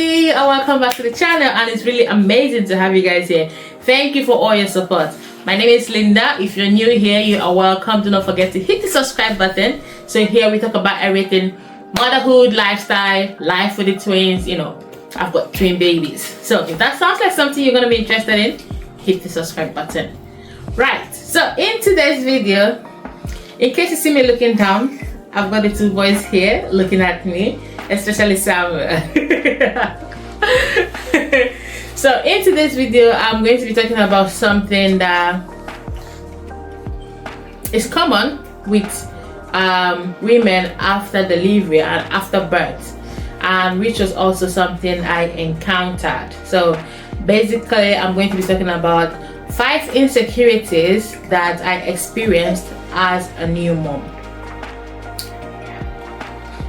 everybody, and welcome back to the channel. And it's really amazing to have you guys here. Thank you for all your support. My name is Linda. If you're new here, you are welcome. Do not forget to hit the subscribe button. So here we talk about everything: motherhood, lifestyle, life with the twins. You know, I've got twin babies, so if that sounds like something you're gonna be interested in, hit the subscribe button. Right, so in today's video, in case you see me looking down, I've got the two boys here looking at me, especially Samuel. So in today's video, I'm going to be talking about something that is common with women after delivery and after birth, and which was also something I encountered. So basically, I'm going to be talking about 5 insecurities that I experienced as a new mom.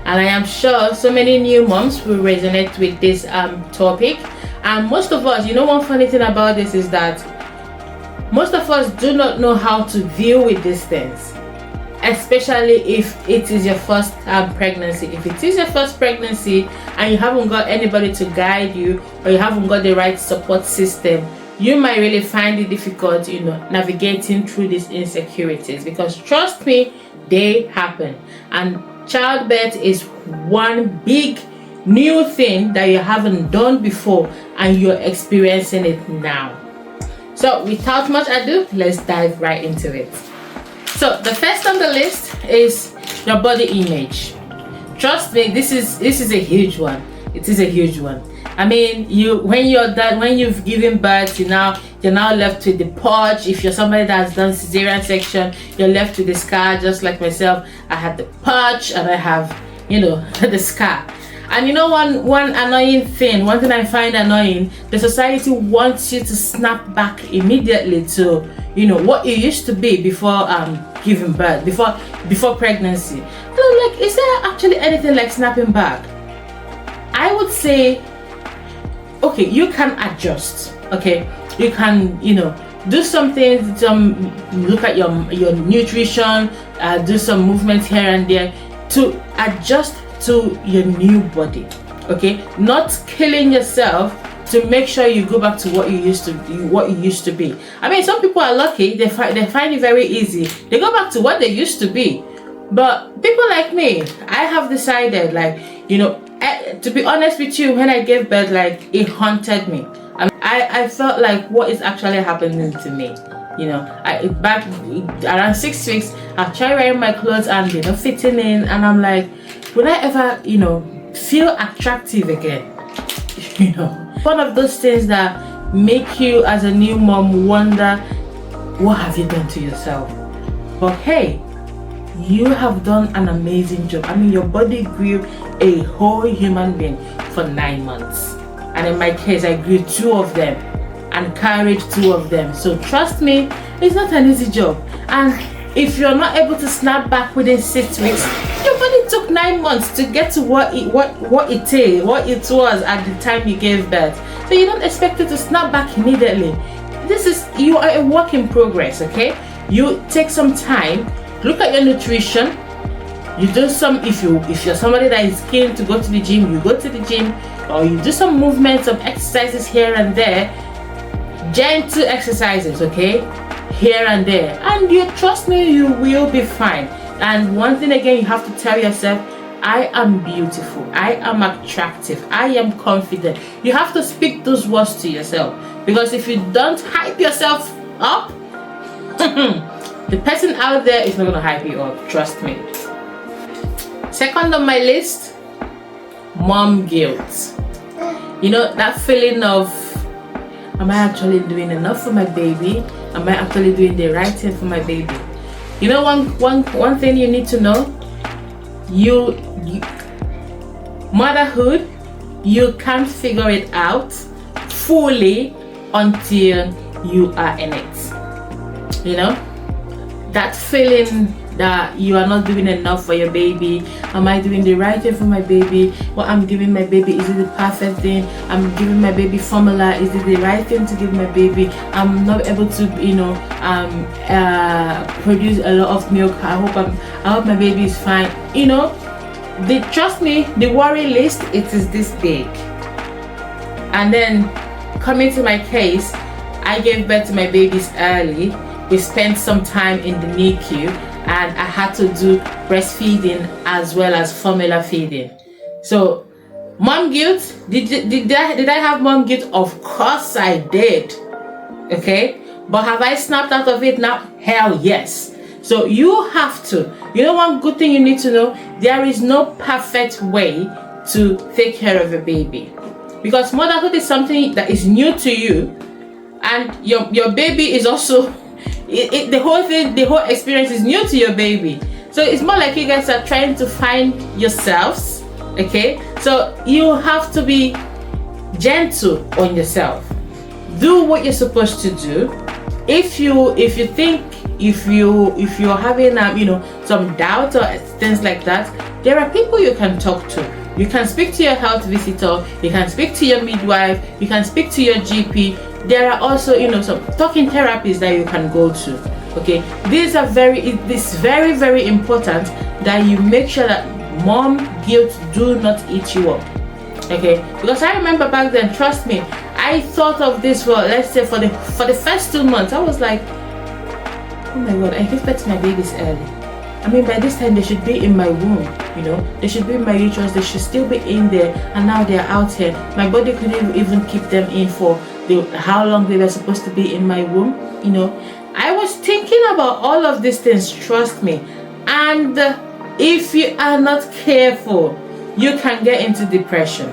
And I am sure so many new moms will resonate with this topic. And most of us, you know, one funny thing about this is that most of us do not know how to deal with these things, especially if it is your first pregnancy. If it is your first pregnancy and you haven't got anybody to guide you, or you haven't got the right support system, you might really find it difficult, you know, navigating through these insecurities, because trust me, they happen. And childbirth is one big new thing that you haven't done before and you're experiencing it now. So without much ado, let's dive right into it. So the first on the list is your body image. Trust me, this is a huge one. It is a huge one. I mean, when you've given birth, you're now left with the purge. If you're somebody that's done cesarean section, you're left with the scar. Just like myself, I had the purge and I have, you know, the scar. And you know, one annoying thing, one thing I find annoying, the society wants you to snap back immediately to, you know, what you used to be before giving birth, before pregnancy. And I'm like, is there actually anything like snapping back? I would say, okay, you can adjust. Okay, you can, you know, do something, look at your nutrition, do some movements here and there to adjust to your new body. Okay, not killing yourself to make sure you go back to what you used to be. I mean, some people are lucky; they find it very easy. They go back to what they used to be. But people like me, I have decided, like, you know, to be honest with you, when I gave birth, like, it haunted me. I felt like, what is actually happening to me? You know, back around 6 weeks, I tried wearing my clothes and they're not fitting in, and I'm like, would I ever, you know, feel attractive again? You know, one of those things that make you as a new mom wonder, what have you done to yourself? But hey, you have done an amazing job. I mean, your body grew a whole human being for 9 months, and in my case, I grew 2 of them and carried 2 of them. So trust me, it's not an easy job. And if you're not able to snap back within 6 weeks, your body took 9 months to get to what it was at the time you gave birth. So you don't expect it to snap back immediately. You are a work in progress. Okay, you take some time. Look at your nutrition. You do some, if you're somebody that is keen to go to the gym, you go to the gym, or you do some movements, some exercises here and there, gentle exercises, okay, here and there, and you trust me, you will be fine. And one thing again, you have to tell yourself, I am beautiful, I am attractive, I am confident. You have to speak those words to yourself, because if you don't hype yourself up, the person out there is not going to hype you up, trust me. Second on my list, mom guilt. You know, that feeling of, am I actually doing enough for my baby? Am I actually doing the right thing for my baby? You know, one thing you need to know, motherhood, you can't figure it out fully until you are in it. You know, that feeling that you are not doing enough for your baby. Am I doing the right thing for my baby? What I'm giving my baby, is it the perfect thing? I'm giving my baby formula, is it the right thing to give my baby? I'm not able to, you know, produce a lot of milk. I hope my baby is fine. You know, trust me, the worry list, it is this big. And then coming to my case, I gave birth to my babies early. We spent some time in the NICU, and I had to do breastfeeding as well as formula feeding. So mom guilt, did I have mom guilt? Of course I did. Okay, but have I snapped out of it now? Hell yes. So you have to, one good thing you need to know, there is no perfect way to take care of a baby, because motherhood is something that is new to you, and your baby is also the whole experience is new to your baby. So it's more like you guys are trying to find yourselves. Okay, so you have to be gentle on yourself. Do what you're supposed to do. If you're having some doubt or things like that, there are people you can talk to. You can speak to your health visitor, you can speak to your midwife, you can speak to your GP. There are also some talking therapies that you can go to. Okay, it's very, very important that you make sure that mom guilt do not eat you up. Okay, because I remember back then, trust me, I thought of this for, let's say, for the first 2 months. I was like, oh my god, I gave birth to my babies early. I mean, by this time they should be in my womb, they should be in my uterus, they should still be in there, and now they're out here. My body couldn't even keep them in for how long they were supposed to be in my womb. I was thinking about all of these things, trust me. And if you are not careful, you can get into depression.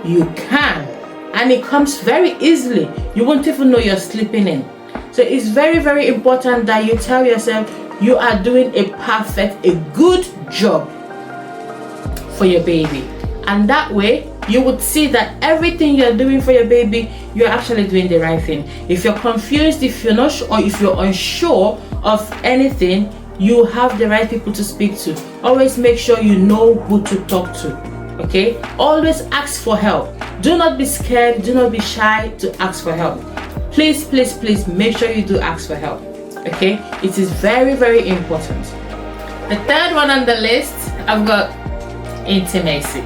You can, and it comes very easily. You won't even know you're sleeping in. So it's very, very important that you tell yourself you are doing a good job for your baby, and that way you would see that everything you're doing for your baby, you're actually doing the right thing. If you're confused, if you're not sure, or if you're unsure of anything, you have the right people to speak to. Always make sure you know who to talk to. Okay, always ask for help. Do not be scared, do not be shy to ask for help. Please, please, please make sure you do ask for help. Okay, it is very, very important. The third one on the list, I've got intimacy.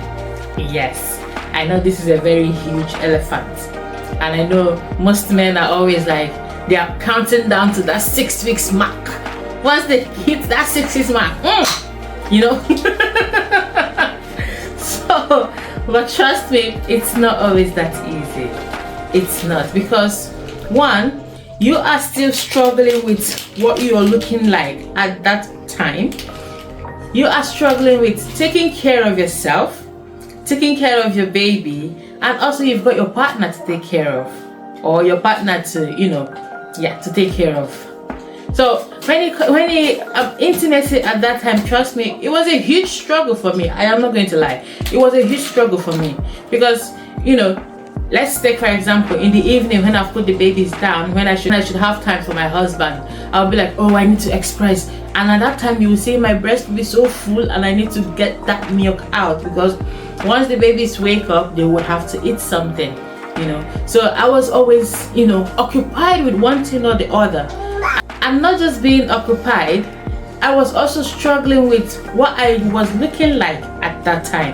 Yes, I know this is a very huge elephant, and I know most men are always like, they are counting down to that 6 weeks mark. Once they hit that 6 weeks mark, so, but trust me, it's not always that easy. It's not, because one, you are still struggling with what you are looking like at that time. You are struggling with taking care of yourself, taking care of your baby, and also you've got your partner to take care of, or your partner to to take care of. So when intimacy at that time, trust me, it was a huge struggle for me. I am not going to lie, it was a huge struggle for me, because let's take for example, in the evening when I've put the babies down, when I should have time for my husband, I'll be like, oh, I need to express, and at that time you will see my breast will be so full, and I need to get that milk out, because once the babies wake up, they will have to eat something, So I was always, occupied with one thing or the other. And not just being occupied, I was also struggling with what I was looking like at that time.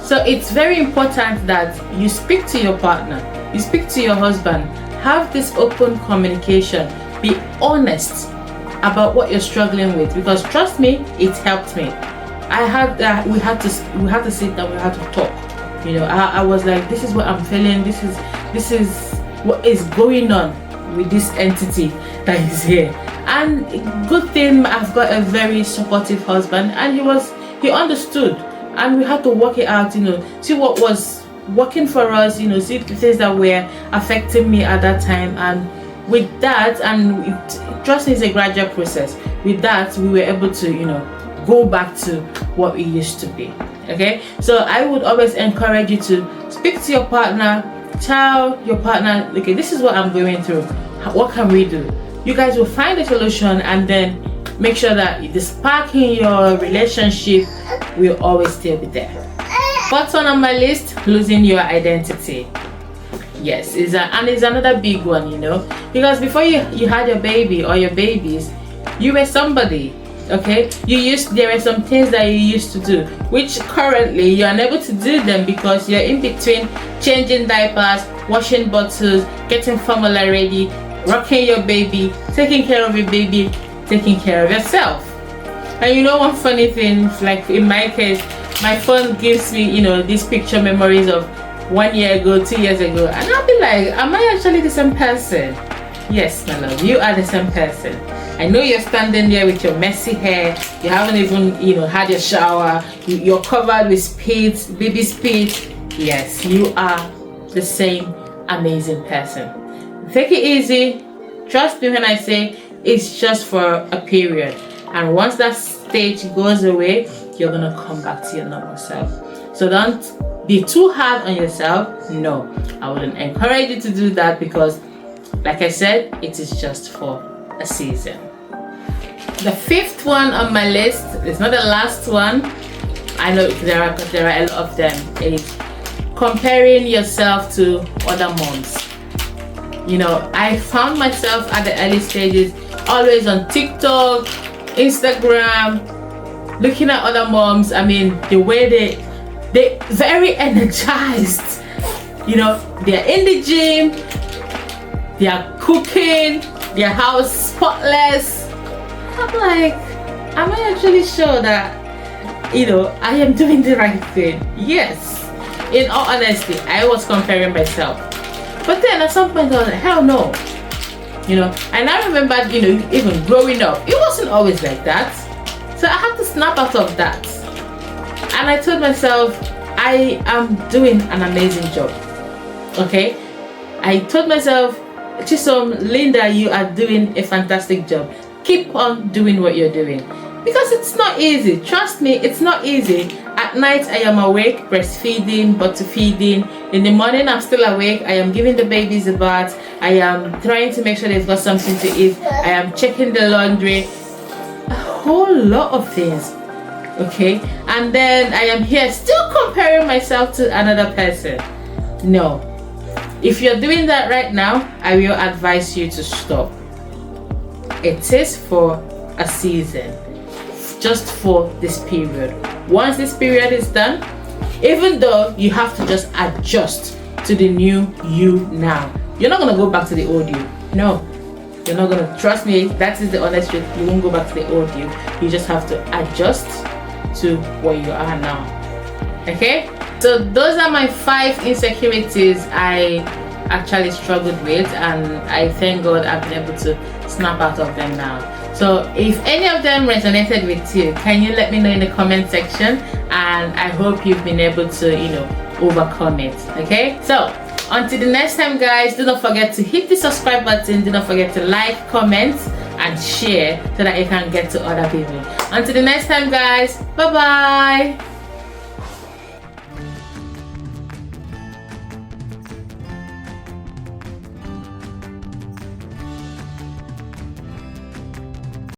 So it's very important that you speak to your partner, you speak to your husband, have this open communication, be honest about what you're struggling with, because trust me, it helped me. We had to sit down, we had to talk. I was like, this is what I'm feeling, this is what is going on with this entity that is here. And good thing, I've got a very supportive husband, and he understood, and we had to work it out, see what was working for us, see the things that were affecting me at that time. And with that, and trust me, it's a gradual process. With that, we were able to go back to what we used to be. Okay, so I would always encourage you to speak to your partner, tell your partner, okay, this is what I'm going through, what can we do? You guys will find a solution, and then make sure that the spark in your relationship will always still be there. What's on my list? Losing your identity. Yes, it's another big one, because before you had your baby or your babies, you were somebody. Okay, there were some things that you used to do, which currently you're unable to do them because you're in between changing diapers, washing bottles, getting formula ready, rocking your baby, taking care of your baby, taking care of yourself. And you know one funny thing, like in my case, my phone gives me, you know, these picture memories of 1 year ago, 2 years ago, and I'll be like, am I actually the same person? Yes, my love, you are the same person. I know you're standing there with your messy hair, you haven't even, you know, had your shower, you're covered with spit, baby spit. Yes, you are the same amazing person. Take it easy. Trust me when I say it's just for a period. And once that stage goes away, you're gonna come back to your normal self. So don't be too hard on yourself. No, I wouldn't encourage you to do that, because like I said, it is just for a season. The fifth one on my list, it's not the last one, I know there are a lot of them, is comparing yourself to other moms. You know, I found myself at the early stages always on TikTok, Instagram, looking at other moms. I mean, the way they very energized. You know, they're in the gym, they are cooking, their house spotless. I'm like, am I actually sure that, you know, I am doing the right thing? Yes. In all honesty, I was comparing myself. But then at some point I was like, hell no. You know, and I remember, you know, even growing up, it wasn't always like that. So I had to snap out of that. And I told myself, I am doing an amazing job. Okay? I told myself, Chisom, Linda, you are doing a fantastic job. Keep on doing what you're doing. Because it's not easy. Trust me, it's not easy. At night, I am awake, breastfeeding, bottle feeding. In the morning, I'm still awake. I am giving the babies a bath. I am trying to make sure they've got something to eat. I am checking the laundry. A whole lot of things. Okay? And then I am here still comparing myself to another person. No. If you're doing that right now, I will advise you to stop. It is for a season. Just for this period. Once this period is done, even though you have to just adjust to the new you now, you're not going to go back to the old you. No, you're not going to. Trust me, that is the honest truth. You won't go back to the old you. You just have to adjust to where you are now. Okay, so those are my 5 insecurities I actually struggled with, and I thank God I've been able to snap out of them now. So if any of them resonated with you, can you let me know in the comment section? And I hope you've been able to, you know, overcome it. Okay, so until the next time, guys, do not forget to hit the subscribe button. Do not forget to like, comment and share so that it can get to other people. Until the next time, guys, bye bye.